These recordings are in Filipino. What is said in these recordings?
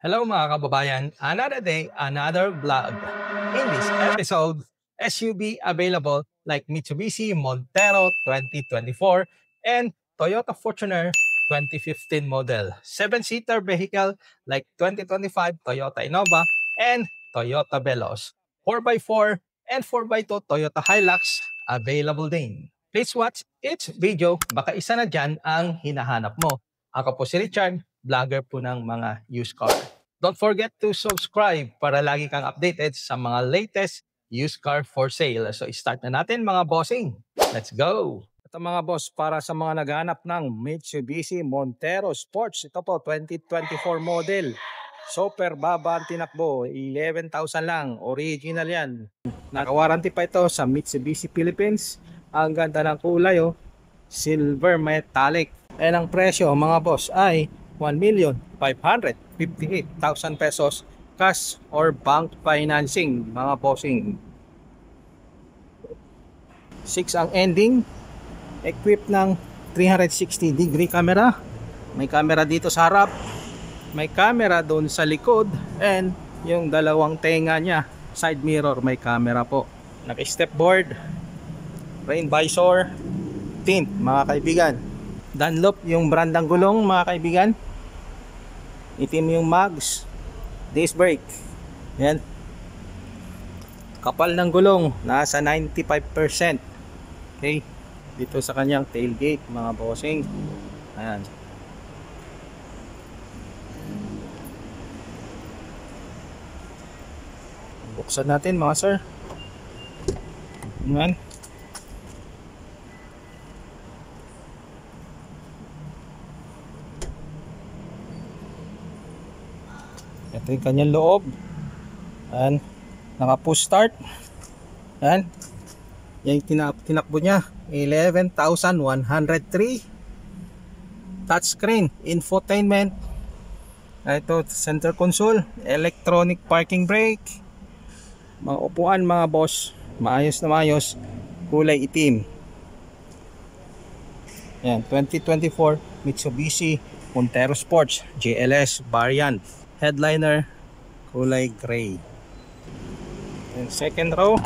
Hello mga kababayan, another day, another vlog. In this episode, SUV available like Mitsubishi Montero 2024 and Toyota Fortuner 2015 model. 7-seater vehicle like 2025 Toyota Innova and Toyota Veloz. 4x4 and 4x2 Toyota Hilux available din. Please watch each video, baka isa na dyan ang hinahanap mo. Ako po si Richard, vlogger po ng mga used car. Don't forget to subscribe para lagi kang updated sa mga latest used car for sale. So start na natin mga bossing. Let's go! Ito mga boss, para sa mga naghahanap ng Mitsubishi Montero Sports. Ito po, 2024 model. Super baba ang tinakbo, 11,000 lang. Original yan. Naka-warranty pa ito sa Mitsubishi Philippines. Ang ganda ng kulay, oh. Silver metallic. And ang presyo mga boss ay 1,558,000 pesos cash or bank financing mga bossing. 6 ang ending, equipped ng 360 degree camera. May camera dito sa harap, may camera doon sa likod, and yung dalawang tenga niya, side mirror, may camera po. Naka-step board, rain visor, tint mga kaibigan. Dunlop yung brand ng gulong mga kaibigan. Itim yung mags. Disc brake. Yan. Kapal ng gulong, nasa 95%. Okay. Dito sa kanyang tailgate mga bossing. Ayan. Buksan natin mga sir. Ayan. Ito yung kanyang loob. Ayan. Naka push start. Ayan. Yan yung tinakbo niya. 11,103. Touchscreen. Infotainment. Ito center console. Electronic parking brake. Mga upuan mga boss. Maayos na maayos. Kulay itim. Ayan. 2024 Mitsubishi Montero Sports GLS variant. Headliner kulay gray. And second row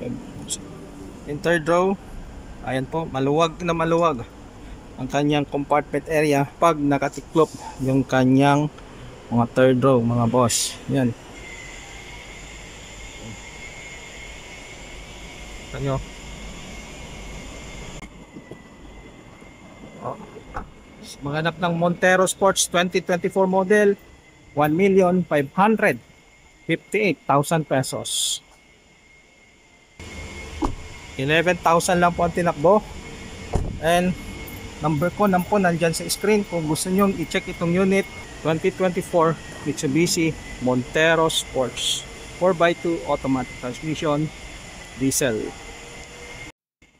and third row, ayan po, maluwag na maluwag ang kanyang compartment area pag nakatiklop yung kanyang mga third row mga boss. Yan kanyo. Maghanap ng Montero Sports 2024 model, 1,558,000 pesos. 11,000 lang po ang tinakbo. And number ko po nandyan sa screen kung gusto nyo i-check itong unit. 2024 Mitsubishi Montero Sports 4x2 automatic transmission, diesel.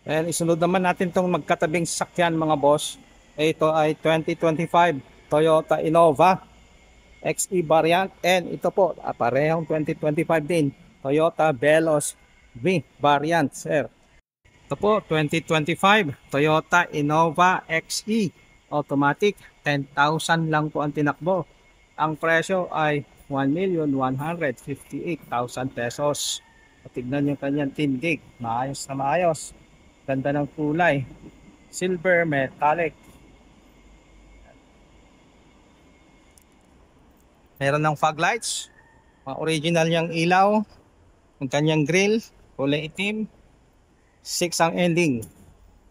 And isunod naman natin itong magkatabing sasakyan mga boss. Ito ay 2025 Toyota Innova XE variant, and ito po parehong 2025 din Toyota Veloz V variant sir. Ito po 2025 Toyota Innova XE automatic, 10,000 lang po ang tinakbo. Ang presyo ay 1,158,000 pesos. Tignan nyo kanyang tindig, maayos na maayos. Ganda ng kulay, silver metallic. Meron ng fog lights, original niyang ilaw, ang kanyang grill, kulay itim. 6 ang ending.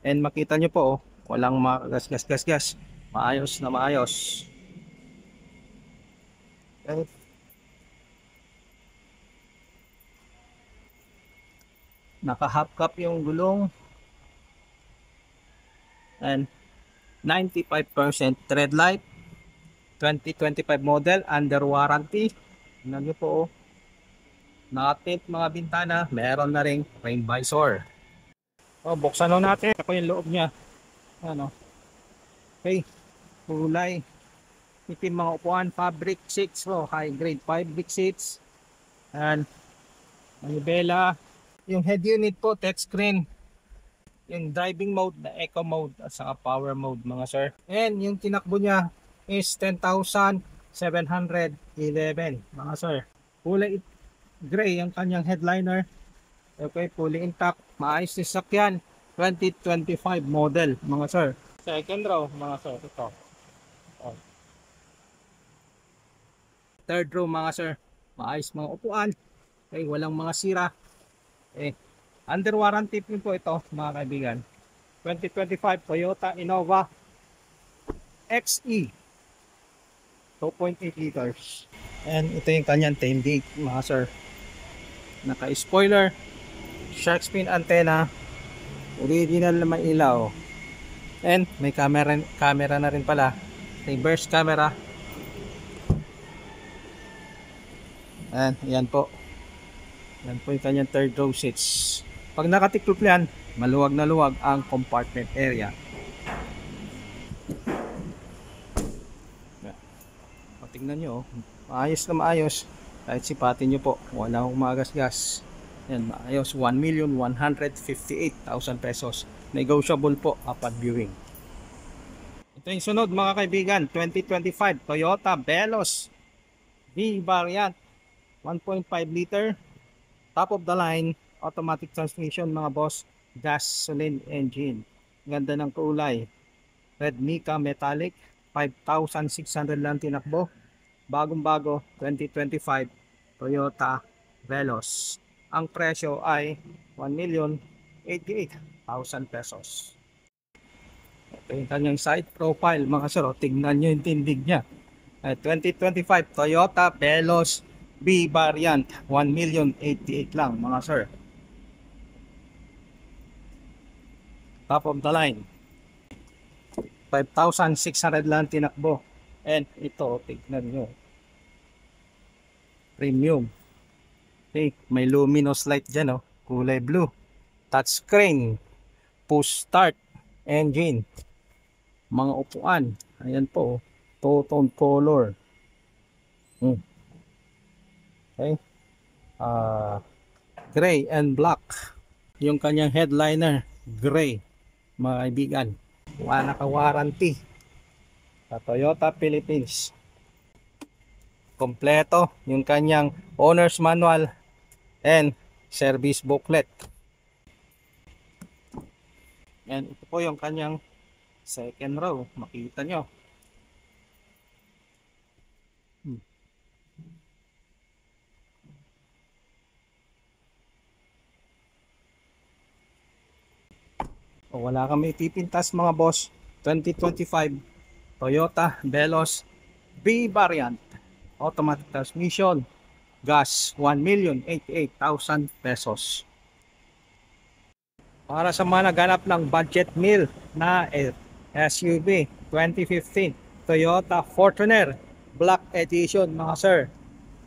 And makita nyo po, oh, walang magas-gas-gas-gas. Maayos na maayos. Okay. Naka-half cup yung gulong. And 95% tread light. 2025 model, under warranty. Tingnan nyo po, oh. Nakatint mga bintana, meron na ring rain visor. Oh, buksan na natin. Ako yung loob niya. Ano? Okay. Kulay itim mga upuan, fabric seats, oh, high grade fabric seats. And manibela. Yung head unit po, touchscreen. yung driving mode na eco mode at saka power mode mga sir. And yung tinakbo niya is 10,711 mga sir. Kulay gray ang kanyang headliner. Okay, fully intact. Maayos yung sakyan. 2025 model mga sir. Second row mga sir. Ito. Oh. Third row mga sir. Maayos mga upuan. Okay, walang mga sira. Okay. Under warranty po ito mga kaibigan. 2025 Toyota Innova XE 2.8 liters. And ito yung kanyang tailgate mga sir. Naka-spoiler, shark fin antenna, original na may ilaw. And may camera na rin pala. Reverse camera. And yan po. Yan po yung kanyang third row seats. Pag nakatiklop yan, maluwag na luwag ang compartment area. Tingnan nyo, maayos na maayos. Kahit sipatin nyo po, wala akong magasgas. Yan, maayos. 1,158,000 pesos. Negotiable po upon viewing. Ito yung sunod mga kaibigan, 2025 Toyota Veloz V variant, 1.5 liter, top of the line, automatic transmission mga boss, gasoline engine. Ganda ng kulay, red mica metallic, 5,600 lang tinakbo. Bagong bago, 2025 Toyota Veloz. Ang presyo ay 1,088,000 pesos. Ito yung kanyang side profile mga sir. Tignan nyo yung tindig niya. 2025 Toyota Veloz B variant, 1,088,000 lang mga sir. Top of the line, 5,600 lang tinakbo. And ito, tignan nyo, premium. Okay, may luminous light dyan, oh, kulay blue. Touchscreen, push start engine. Mga upuan, ayan po, two-tone color. Okay, gray and black. Yung kanyang headliner, gray mga kaibigan. Wala naka-warranty sa Toyota Philippines. Kompleto yung kanyang owner's manual and service booklet. And ito po yung kanyang second row. Makita nyo. O, wala kami ipipintas mga boss. 2025 Toyota Veloz B variant, automatic transmission, gas, 1,088,000 pesos. Para sa mga naghanap ng budget meal na SUV, 2015 Toyota Fortuner Black Edition mga sir,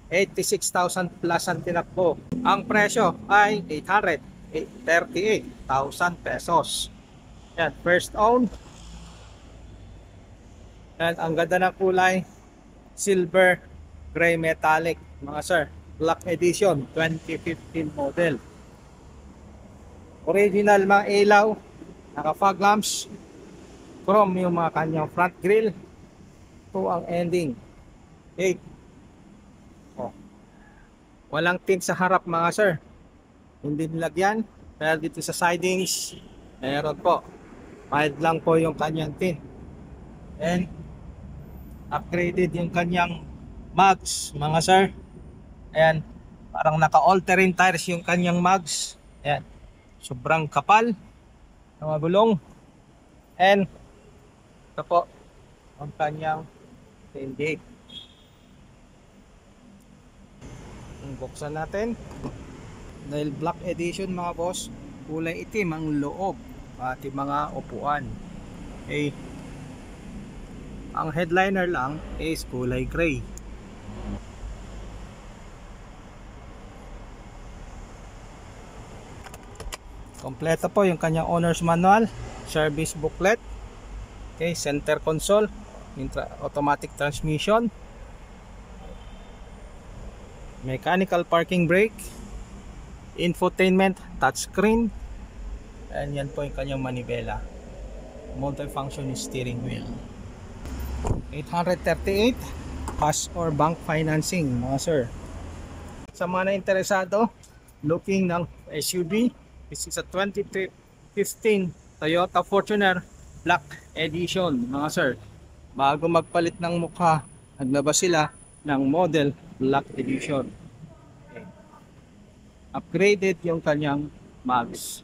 86,000 plus ang tinakbo. Ang presyo ay 838,000 pesos. Yan, first own. And ang ganda ng kulay, silver gray metallic mga sir, Black Edition 2015 model. Original mga ilaw, naka fog lamps, chrome yung mga kanyang front grille. Ito ang ending. Okay. Oh. Walang tint sa harap mga sir, hindi nilagyan. Pero dito sa sidings meron po, mild lang po yung kanyang tint. And upgraded yung kanyang mags mga sir. Ayan, parang naka-all-terrain tires yung kanyang mags. Ayan, sobrang kapal ng mga gulong. And ito po ang kanyang tailgate. Buksan natin. Dahil Black Edition mga boss, kulay itim ang loob pati mga upuan. Okay, ang headliner lang is kulay gray. Kompleto po yung kanyang owner's manual, service booklet. Okay, center console, automatic transmission, mechanical parking brake, infotainment, touchscreen, And yan po yung kanyang manibela. Multifunction steering wheel. 838 cash or bank financing mga sir. Sa mga na interesado looking ng SUV, this is a 2015 Toyota Fortuner Black Edition mga sir. Bago magpalit ng mukha, naglabas sila ng model Black Edition. Okay. Upgraded yung kanyang mags.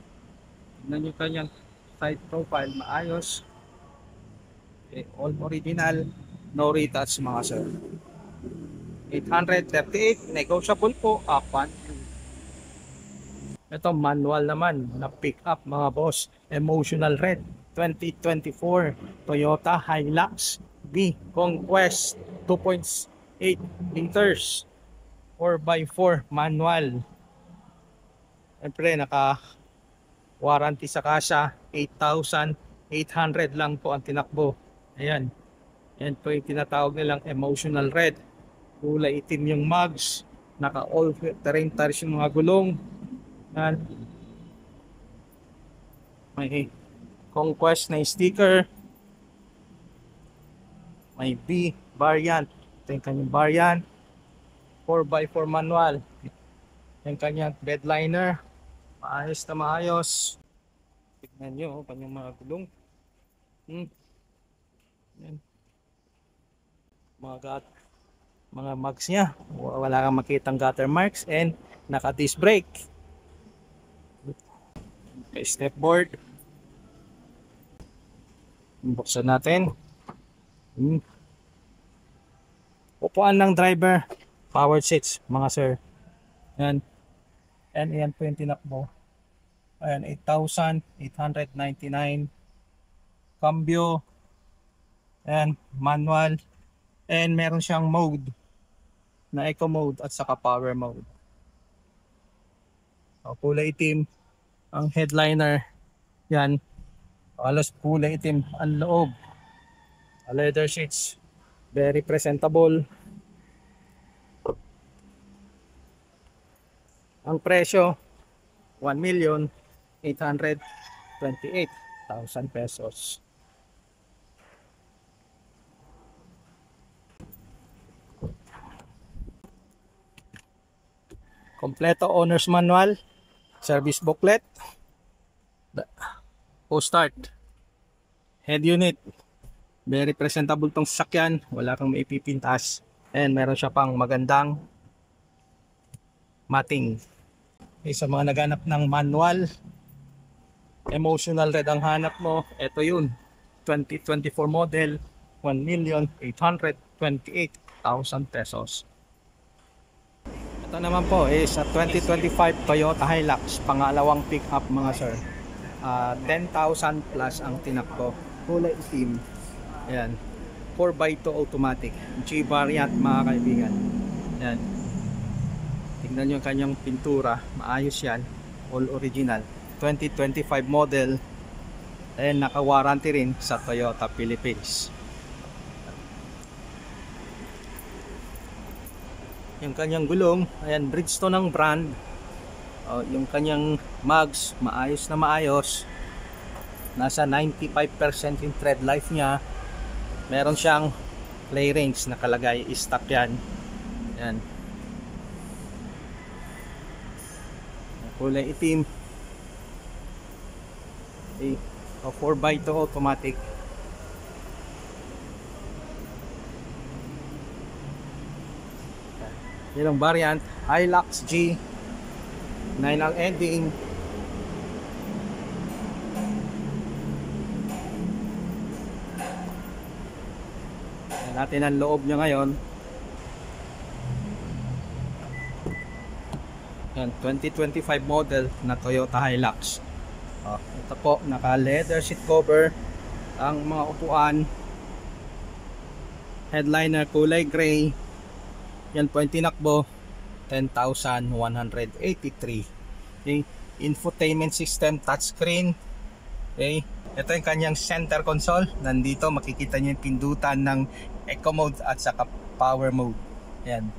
Tignan yung kanyang side profile, maayos. Okay. All original, no retouch mga sir. 838, negotiable po upon. Ito manual naman na pick up mga boss, emotional red 2024 Toyota Hilux V Conquest 2.8 liters 4x4 manual. Siyempre naka warranty sa kasa, 8,800 lang po ang tinakbo. Ayan, yan po yung tinatawag nilang emotional red. Kulay itim yung mugs, naka all terrain tires yung mga gulong. Yan. May Conquest na sticker. May B variant. Ito yung kanyang variant. 4x4 manual. Yung kanyang bed liner. Maayos na maayos. Tignan nyo kanyang mga gulong. Yan. Mga mugs niya. Wala kang makitang gutter marks and naka disc brake. Okay, step board. Buksan natin. Upuan ng driver, power seats mga sir. Yan. And yan po yung tinakbo. Ayan, 8,899. Cambio. And manual. And meron siyang mode na eco mode at saka power mode. So, kulay itim ang headliner. Yan. Halos kulay itim ang loob. Leather seats. Very presentable. Ang presyo 1,828,000 pesos. Kompleto owner's manual, service booklet, post start, head unit. Very presentable tong sasakyan, wala kang maipipintas. And meron siya pang magandang mating. Okay, sa mga naghanap ng manual, emotional red ang hanap mo, ito yun. 2024 model, 1,828,000 pesos. Ito naman po is a 2025 Toyota Hilux, pangalawang pick up mga sir. 10,000 plus ang tinakbo. Kulay itim. Ayan. 4x2 automatic. G variant mga kaibigan. Ayan. Tingnan nyo yung kanyang pintura. Maayos yan. All original. 2025 model. And naka-warranty rin sa Toyota Philippines. Yung kanyang gulong, ayan, Bridgestone ang brand. Yung kanyang mugs, maayos na maayos. Nasa 95% yung tread life niya. Meron siyang play range nakalagay, stock yan. Ayan. Kulay itim. Okay. 4x2 automatic. Yan ang variant, Hilux G 9 ang ending. Yan natin ang loob niya ngayon. Yan, 2025 model na Toyota Hilux. Ito po, naka leather seat cover ang mga upuan. Headliner kulay gray. Yan po yung tinakbo, 10,183. Okay. Infotainment system, touchscreen. Okay. Ito yung kanyang center console. Nandito makikita nyo yung pindutan ng eco mode at saka power mode. Yan,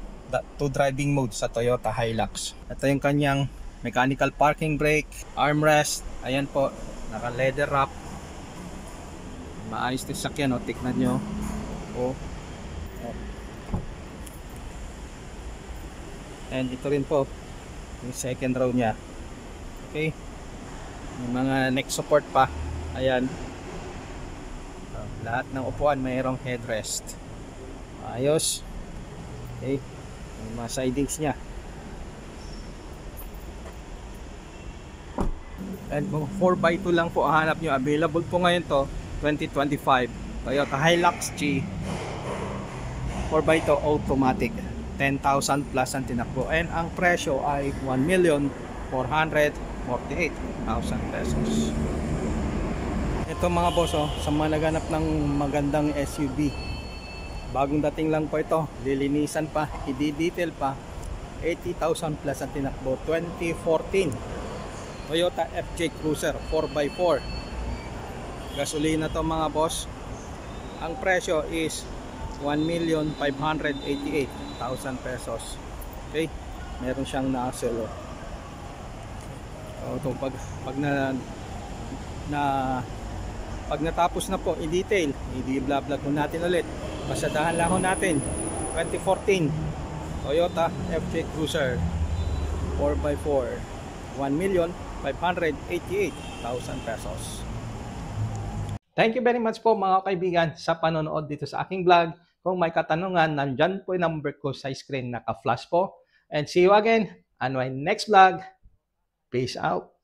two driving mode sa Toyota Hilux. Ito yung kanyang mechanical parking brake, armrest, ayan po, naka leather wrap. Maayos 'tong sakyan, oh, tignan nyo. Oh. And ito rin po yung second row nya. Okay, may mga neck support pa, ayan. Lahat ng upuan mayroong headrest, ayos. Okay, yung mga sidings nya. And kung 4x2 lang po ang hanap nyo, available po ngayon to 2025 Toyota Hilux G 4x2 automatic, 10,000 plus ang tinakbo, and ang presyo ay 1,448,000 pesos. Ito mga boss, oh, sa mga naghanap ng magandang SUV, bagong dating lang po ito, lilinisan pa, i-detail pa, 80,000 plus ang tinakbo, 2014 Toyota FJ Cruiser 4x4, gasolina to mga boss. Ang presyo is 1,588,000 pesos. Okay, meron siyang nozzle, oh. So, pag natapos na po i-detail, i-vlog po natin ulit. Pasadahan lang ho natin 2014 Toyota FJ Cruiser 4x4, 1,588,000 pesos. Thank you very much po mga kaibigan sa panonood dito sa aking vlog. Kung may katanungan, nandyan po yung number ko sa screen, naka-flash po. And see you again on my next vlog. Peace out.